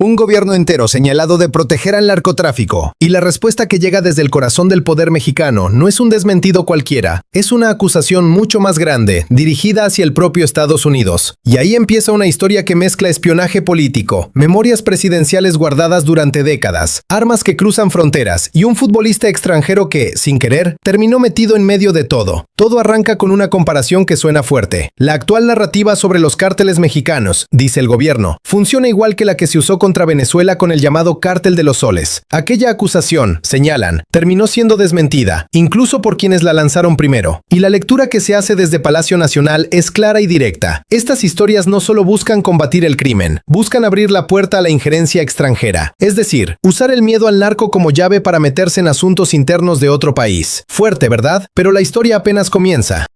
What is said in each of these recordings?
Un gobierno entero señalado de proteger al narcotráfico, y la respuesta que llega desde el corazón del poder mexicano no es un desmentido cualquiera, es una acusación mucho más grande, dirigida hacia el propio Estados Unidos. Y ahí empieza una historia que mezcla espionaje político, memorias presidenciales guardadas durante décadas, armas que cruzan fronteras y un futbolista extranjero que, sin querer, terminó metido en medio de todo. Todo arranca con una comparación que suena fuerte. La actual narrativa sobre los cárteles mexicanos, dice el gobierno, funciona igual que la que se usó contra Venezuela con el llamado Cártel de los Soles. Aquella acusación, señalan, terminó siendo desmentida, incluso por quienes la lanzaron primero. Y la lectura que se hace desde Palacio Nacional es clara y directa. Estas historias no solo buscan combatir el crimen, buscan abrir la puerta a la injerencia extranjera. Es decir, usar el miedo al narco como llave para meterse en asuntos internos de otro país. Fuerte, ¿verdad? Pero la historia apenas comienza.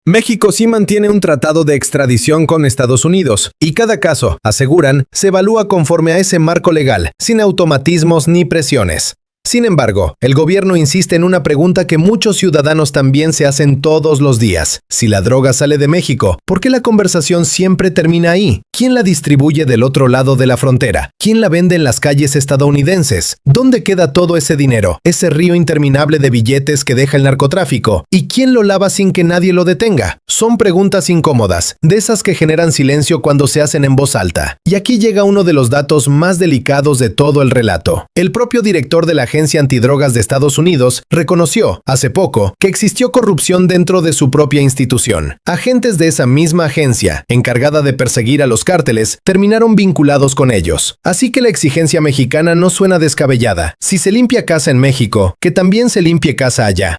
México sí mantiene un tratado de extradición con Estados Unidos, y cada caso, aseguran, se evalúa conforme a ese marco legal, sin automatismos ni presiones. Sin embargo, el gobierno insiste en una pregunta que muchos ciudadanos también se hacen todos los días. Si la droga sale de México, ¿por qué la conversación siempre termina ahí? ¿Quién la distribuye del otro lado de la frontera? ¿Quién la vende en las calles estadounidenses? ¿Dónde queda todo ese dinero? Ese río interminable de billetes que deja el narcotráfico. ¿Y quién lo lava sin que nadie lo detenga? Son preguntas incómodas, de esas que generan silencio cuando se hacen en voz alta. Y aquí llega uno de los datos más delicados de todo el relato. El propio director de la Agencia Antidrogas de Estados Unidos reconoció, hace poco, que existió corrupción dentro de su propia institución. Agentes de esa misma agencia, encargada de perseguir a los cárteles, terminaron vinculados con ellos. Así que la exigencia mexicana no suena descabellada. Si se limpia casa en México, que también se limpie casa allá.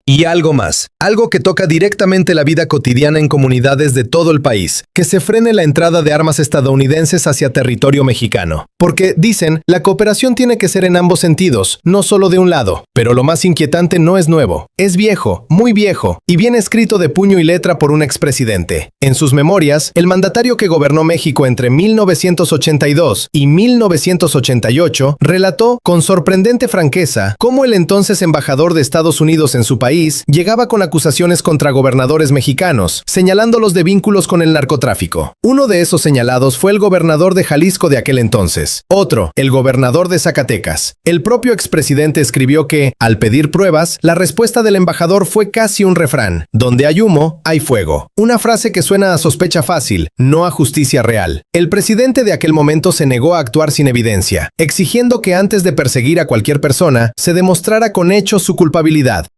Y algo más, algo que toca directamente la vida cotidiana en comunidades de todo el país, que se frene la entrada de armas estadounidenses hacia territorio mexicano. Porque, dicen, la cooperación tiene que ser en ambos sentidos, no solo de un lado. Pero lo más inquietante no es nuevo, es viejo, muy viejo, y viene escrito de puño y letra por un expresidente. En sus memorias, el mandatario que gobernó México entre 1982 y 1988 relató con sorprendente franqueza cómo el entonces embajador de Estados Unidos en su país llegaba con acusaciones contra gobernadores mexicanos, señalándolos de vínculos con el narcotráfico. Uno de esos señalados fue el gobernador de Jalisco de aquel entonces. Otro, el gobernador de Zacatecas. El propio expresidente escribió que, al pedir pruebas, la respuesta del embajador fue casi un refrán: donde hay humo, hay fuego. Una frase que suena a sospecha fácil, no a justicia real. El presidente de aquel momento se negó a actuar sin evidencia, exigiendo que antes de perseguir a cualquier persona, se demostrara con hechos su culpabilidad.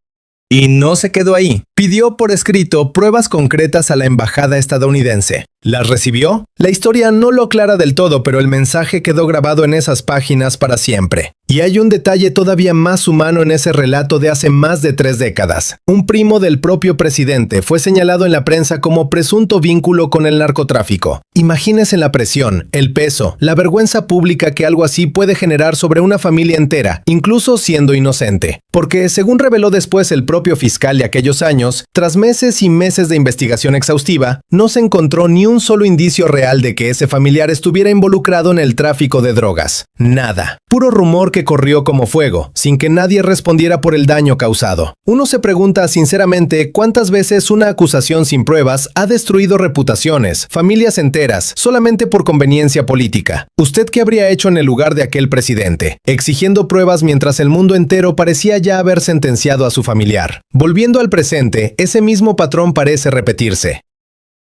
Y no se quedó ahí. Pidió por escrito pruebas concretas a la embajada estadounidense. ¿Las recibió? La historia no lo aclara del todo, pero el mensaje quedó grabado en esas páginas para siempre. Y hay un detalle todavía más humano en ese relato de hace más de 3 décadas. Un primo del propio presidente fue señalado en la prensa como presunto vínculo con el narcotráfico. Imagínense la presión, el peso, la vergüenza pública que algo así puede generar sobre una familia entera, incluso siendo inocente. Porque, según reveló después el propio fiscal de aquellos años, tras meses y meses de investigación exhaustiva, no se encontró ni un solo indicio real de que ese familiar estuviera involucrado en el tráfico de drogas. Nada. Puro rumor que corrió como fuego, sin que nadie respondiera por el daño causado. Uno se pregunta sinceramente cuántas veces una acusación sin pruebas ha destruido reputaciones, familias enteras, solamente por conveniencia política. ¿Usted qué habría hecho en el lugar de aquel presidente? Exigiendo pruebas mientras el mundo entero parecía ya haber sentenciado a su familiar. Volviendo al presente, ese mismo patrón parece repetirse.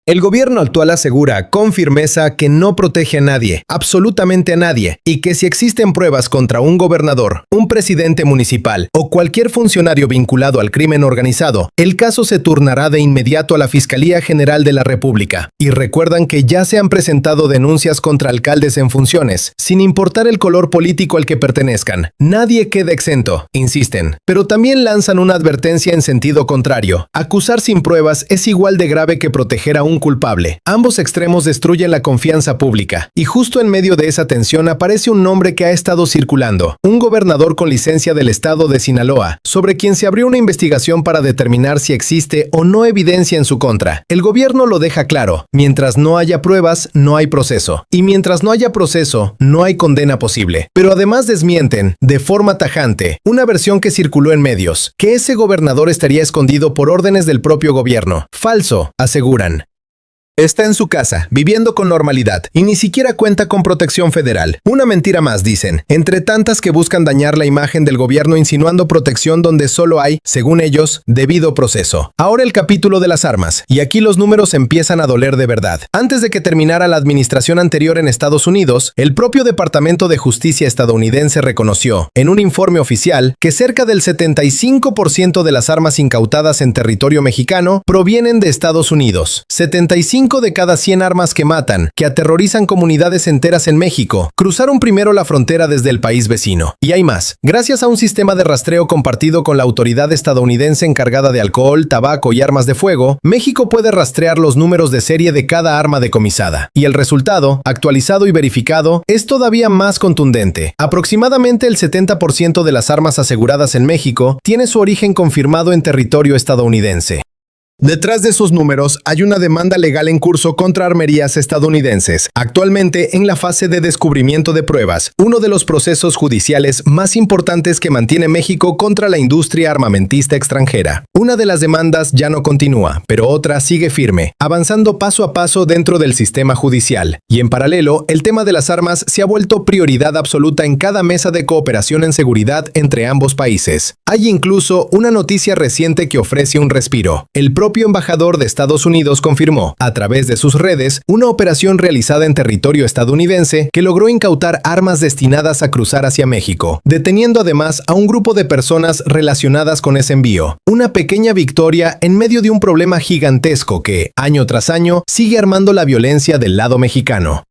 El gobierno actual asegura con firmeza que no protege a nadie, absolutamente a nadie, y que si existen pruebas contra un gobernador, un presidente municipal o cualquier funcionario vinculado al crimen organizado, el caso se turnará de inmediato a la Fiscalía General de la República. Y recuerdan que ya se han presentado denuncias contra alcaldes en funciones, sin importar el color político al que pertenezcan. Nadie queda exento, insisten. Pero también lanzan una advertencia en sentido contrario. Acusar sin pruebas es igual de grave que proteger a un culpable. Ambos extremos destruyen la confianza pública. Y justo en medio de esa tensión aparece un nombre que ha estado circulando. Un gobernador con licencia del estado de Sinaloa, sobre quien se abrió una investigación para determinar si existe o no evidencia en su contra. El gobierno lo deja claro. Mientras no haya pruebas, no hay proceso. Y mientras no haya proceso, no hay condena posible. Pero además desmienten, de forma tajante, una versión que circuló en medios, que ese gobernador estaría escondido por órdenes del propio gobierno. Falso, aseguran. Está en su casa, viviendo con normalidad, y ni siquiera cuenta con protección federal. Una mentira más, dicen, entre tantas que buscan dañar la imagen del gobierno insinuando protección donde solo hay, según ellos, debido proceso. Ahora el capítulo de las armas, y aquí los números empiezan a doler de verdad. Antes de que terminara la administración anterior en Estados Unidos, el propio Departamento de Justicia estadounidense reconoció, en un informe oficial, que cerca del 75% de las armas incautadas en territorio mexicano provienen de Estados Unidos. 75 de cada 100 armas que matan, que aterrorizan comunidades enteras en México, cruzaron primero la frontera desde el país vecino. Y hay más. Gracias a un sistema de rastreo compartido con la autoridad estadounidense encargada de alcohol, tabaco y armas de fuego, México puede rastrear los números de serie de cada arma decomisada. Y el resultado, actualizado y verificado, es todavía más contundente. Aproximadamente el 70% de las armas aseguradas en México tiene su origen confirmado en territorio estadounidense. Detrás de esos números hay una demanda legal en curso contra armerías estadounidenses, actualmente en la fase de descubrimiento de pruebas, uno de los procesos judiciales más importantes que mantiene México contra la industria armamentista extranjera. Una de las demandas ya no continúa, pero otra sigue firme, avanzando paso a paso dentro del sistema judicial. Y en paralelo, el tema de las armas se ha vuelto prioridad absoluta en cada mesa de cooperación en seguridad entre ambos países. Hay incluso una noticia reciente que ofrece un respiro. El propio embajador de Estados Unidos confirmó, a través de sus redes, una operación realizada en territorio estadounidense que logró incautar armas destinadas a cruzar hacia México, deteniendo además a un grupo de personas relacionadas con ese envío. Una pequeña victoria en medio de un problema gigantesco que, año tras año, sigue armando la violencia del lado mexicano.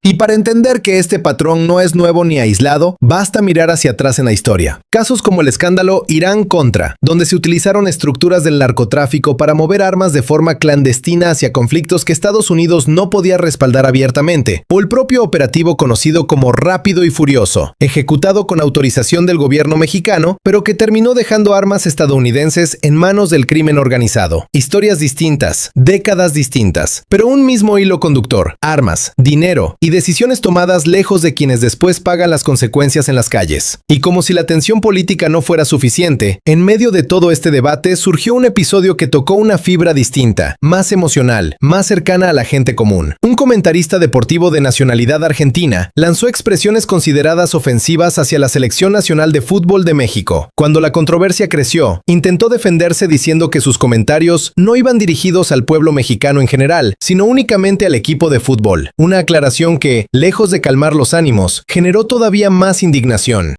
Y para entender que este patrón no es nuevo ni aislado, basta mirar hacia atrás en la historia. Casos como el escándalo Irán-Contra, donde se utilizaron estructuras del narcotráfico para mover armas de forma clandestina hacia conflictos que Estados Unidos no podía respaldar abiertamente, o el propio operativo conocido como Rápido y Furioso, ejecutado con autorización del gobierno mexicano, pero que terminó dejando armas estadounidenses en manos del crimen organizado. Historias distintas, décadas distintas, pero un mismo hilo conductor: armas, dinero y decisiones tomadas lejos de quienes después pagan las consecuencias en las calles. Y como si la tensión política no fuera suficiente, en medio de todo este debate surgió un episodio que tocó una fibra distinta, más emocional, más cercana a la gente común. Un comentarista deportivo de nacionalidad argentina lanzó expresiones consideradas ofensivas hacia la Selección Nacional de Fútbol de México. Cuando la controversia creció, intentó defenderse diciendo que sus comentarios no iban dirigidos al pueblo mexicano en general, sino únicamente al equipo de fútbol. Una aclaración que, lejos de calmar los ánimos, generó todavía más indignación.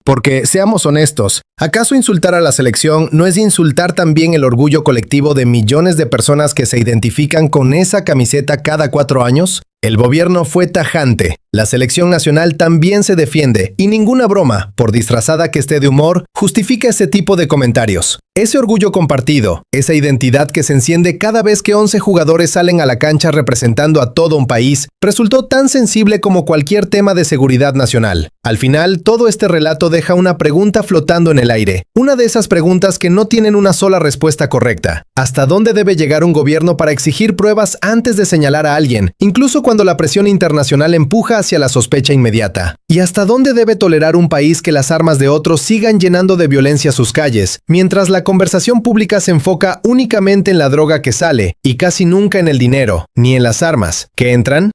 Porque, seamos honestos, ¿acaso insultar a la selección no es insultar también el orgullo colectivo de millones de personas que se identifican con esa camiseta cada 4 años? El gobierno fue tajante. La selección nacional también se defiende, y ninguna broma, por disfrazada que esté de humor, justifica ese tipo de comentarios. Ese orgullo compartido, esa identidad que se enciende cada vez que 11 jugadores salen a la cancha representando a todo un país, resultó tan sensible como cualquier tema de seguridad nacional. Al final, todo este relato deja una pregunta flotando en el aire. Una de esas preguntas que no tienen una sola respuesta correcta. ¿Hasta dónde debe llegar un gobierno para exigir pruebas antes de señalar a alguien, incluso cuando la presión internacional empuja hacia la sospecha inmediata? ¿Y hasta dónde debe tolerar un país que las armas de otros sigan llenando de violencia sus calles, mientras la conversación pública se enfoca únicamente en la droga que sale, y casi nunca en el dinero, ni en las armas que entran?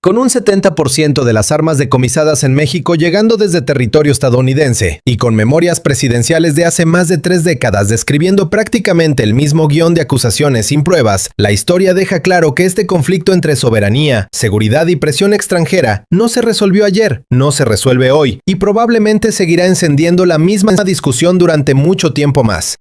Con un 70% de las armas decomisadas en México llegando desde territorio estadounidense, y con memorias presidenciales de hace más de 3 décadas describiendo prácticamente el mismo guión de acusaciones sin pruebas, la historia deja claro que este conflicto entre soberanía, seguridad y presión extranjera no se resolvió ayer, no se resuelve hoy, y probablemente seguirá encendiendo la misma discusión durante mucho tiempo más.